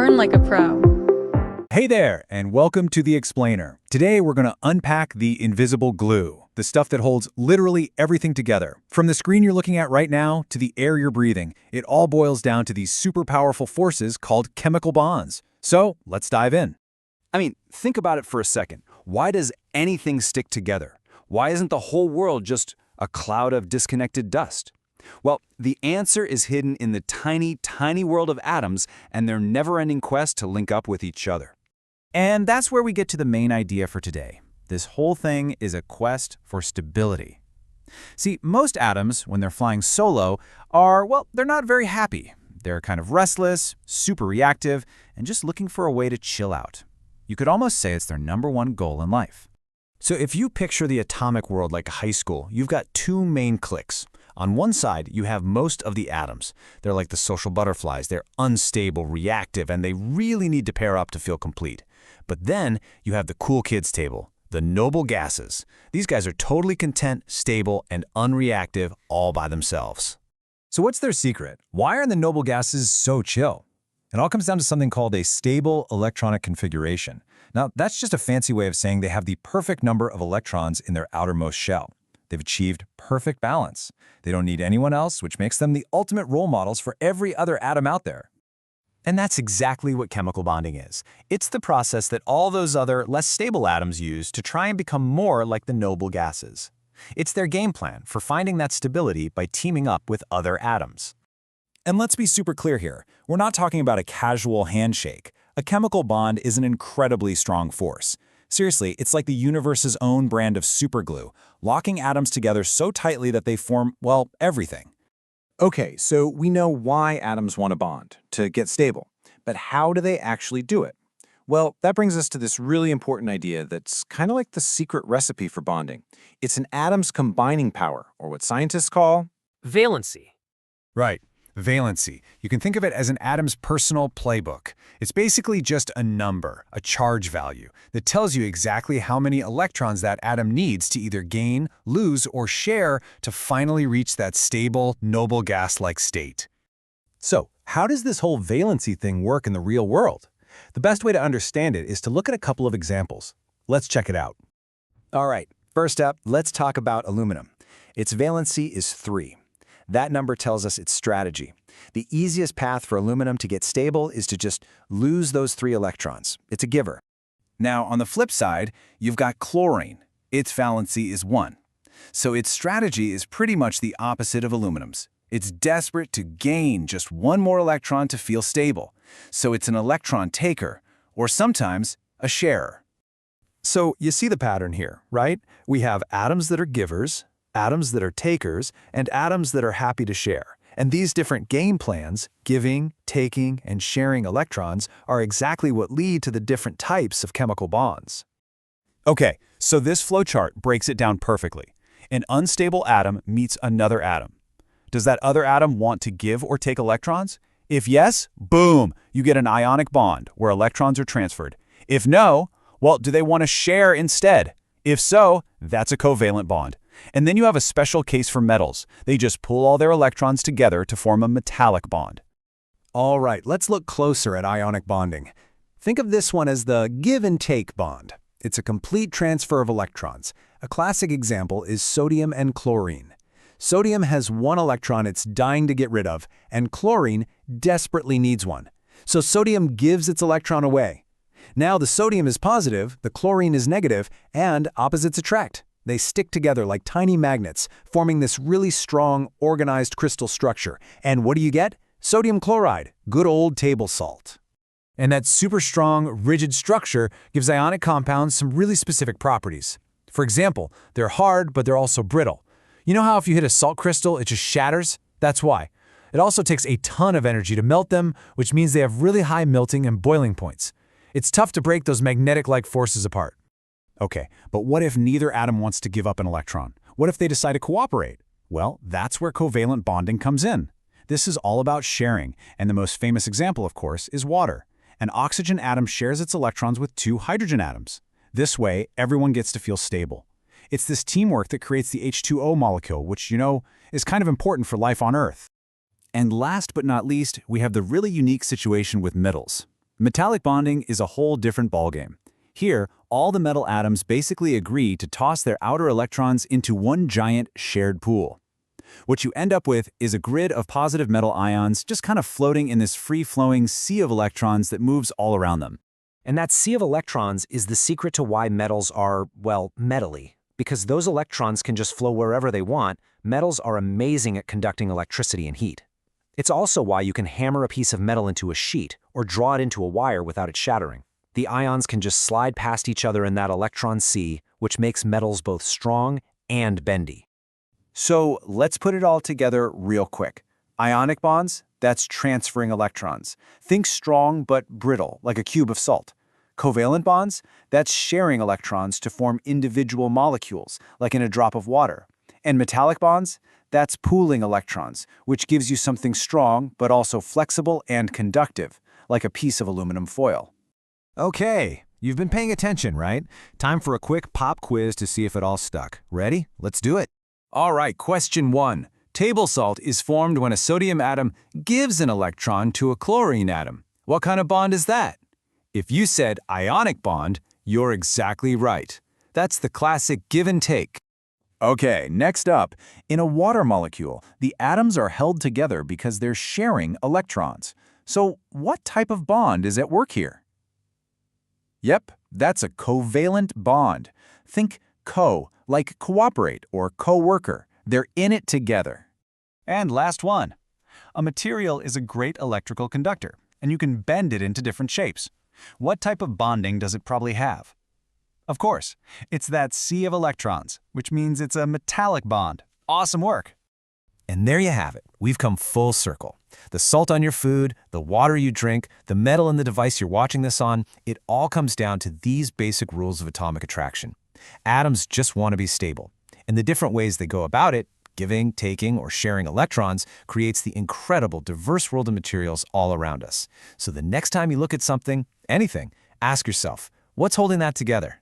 Learn like a pro. Hey there, and welcome to The Explainer. Today we're going to unpack the invisible glue, the stuff that holds literally everything together. From the screen you're looking at right now to the air you're breathing, it all boils down to these super powerful forces called chemical bonds. So let's dive in. Think about it for a second. Why does anything stick together? Why isn't the whole world just a cloud of disconnected dust? Well, the answer is hidden in the tiny, tiny world of atoms and their never-ending quest to link up with each other. And that's where we get to the main idea for today. This whole thing is a quest for stability. See, most atoms, when they're flying solo, they're not very happy. They're kind of restless, super reactive, and just looking for a way to chill out. You could almost say it's their #1 goal in life. So if you picture the atomic world like a high school, you've got two main cliques. On one side, you have most of the atoms. They're like the social butterflies. They're unstable, reactive, and they really need to pair up to feel complete. But then you have the cool kids table, the noble gases. These guys are totally content, stable, and unreactive all by themselves. So what's their secret? Why are the noble gases so chill? It all comes down to something called a stable electronic configuration. Now, that's just a fancy way of saying they have the perfect number of electrons in their outermost shell. They've achieved perfect balance. They don't need anyone else, which makes them the ultimate role models for every other atom out there. And that's exactly what chemical bonding is. It's the process that all those other, less stable atoms use to try and become more like the noble gases. It's their game plan for finding that stability by teaming up with other atoms. And let's be super clear here. We're not talking about a casual handshake. A chemical bond is an incredibly strong force. Seriously, it's like the universe's own brand of superglue, locking atoms together so tightly that they form, everything. Okay, so we know why atoms want to bond, to get stable. But how do they actually do it? Well, that brings us to this really important idea that's kind of like the secret recipe for bonding. It's an atom's combining power, or what scientists call valency. Right. Valency. You can think of it as an atom's personal playbook. It's basically just a number, a charge value, that tells you exactly how many electrons that atom needs to either gain, lose, or share to finally reach that stable, noble gas-like state. So, how does this whole valency thing work in the real world? The best way to understand it is to look at a couple of examples. Let's check it out. All right, first up, let's talk about aluminum. Its valency is 3. That number tells us its strategy. The easiest path for aluminum to get stable is to just lose those 3 electrons. It's a giver. Now, on the flip side, you've got chlorine. Its valency is 1. So its strategy is pretty much the opposite of aluminum's. It's desperate to gain just 1 more electron to feel stable. So it's an electron taker, or sometimes a sharer. So you see the pattern here, right? We have atoms that are givers, atoms that are takers, and atoms that are happy to share. And these different game plans, giving, taking, and sharing electrons, are exactly what lead to the different types of chemical bonds. Okay, so this flowchart breaks it down perfectly. An unstable atom meets another atom. Does that other atom want to give or take electrons? If yes, boom, you get an ionic bond where electrons are transferred. If no, do they want to share instead? If so, that's a covalent bond. And then you have a special case for metals. They just pull all their electrons together to form a metallic bond. All right, let's look closer at ionic bonding. Think of this one as the give and take bond. It's a complete transfer of electrons. A classic example is sodium and chlorine. Sodium has 1 electron it's dying to get rid of, and chlorine desperately needs one. So sodium gives its electron away. Now the sodium is positive, the chlorine is negative, and opposites attract. They stick together like tiny magnets, forming this really strong, organized crystal structure. And what do you get? Sodium chloride, good old table salt. And that super strong, rigid structure gives ionic compounds some really specific properties. For example, they're hard, but they're also brittle. You know how if you hit a salt crystal, it just shatters? That's why. It also takes a ton of energy to melt them, which means they have really high melting and boiling points. It's tough to break those magnetic-like forces apart. Okay, but what if neither atom wants to give up an electron? What if they decide to cooperate? Well, that's where covalent bonding comes in. This is all about sharing, and the most famous example, of course, is water. An oxygen atom shares its electrons with 2 hydrogen atoms. This way, everyone gets to feel stable. It's this teamwork that creates the H2O molecule, which, is kind of important for life on Earth. And last but not least, we have the really unique situation with metals. Metallic bonding is a whole different ballgame. Here, all the metal atoms basically agree to toss their outer electrons into one giant shared pool. What you end up with is a grid of positive metal ions just kind of floating in this free-flowing sea of electrons that moves all around them. And that sea of electrons is the secret to why metals are, well, metally. Because those electrons can just flow wherever they want, metals are amazing at conducting electricity and heat. It's also why you can hammer a piece of metal into a sheet or draw it into a wire without it shattering. The ions can just slide past each other in that electron sea, which makes metals both strong and bendy. So let's put it all together real quick. Ionic bonds, that's transferring electrons. Think strong but brittle, like a cube of salt. Covalent bonds, that's sharing electrons to form individual molecules, like in a drop of water. And metallic bonds, that's pooling electrons, which gives you something strong but also flexible and conductive, like a piece of aluminum foil. Okay, you've been paying attention, right? Time for a quick pop quiz to see if it all stuck. Ready? Let's do it. All right, question 1. Table salt is formed when a sodium atom gives an electron to a chlorine atom. What kind of bond is that? If you said ionic bond, you're exactly right. That's the classic give and take. Okay, next up, in a water molecule, the atoms are held together because they're sharing electrons. So what type of bond is at work here? Yep, that's a covalent bond. Think co, like cooperate or co-worker. They're in it together. And last one. A material is a great electrical conductor, and you can bend it into different shapes. What type of bonding does it probably have? Of course, it's that sea of electrons, which means it's a metallic bond. Awesome work! And there you have it. We've come full circle. The salt on your food, the water you drink, the metal in the device you're watching this on, it all comes down to these basic rules of atomic attraction. Atoms just want to be stable, and the different ways they go about it, giving, taking, or sharing electrons, creates the incredible diverse world of materials all around us. So the next time you look at something, anything, ask yourself, what's holding that together?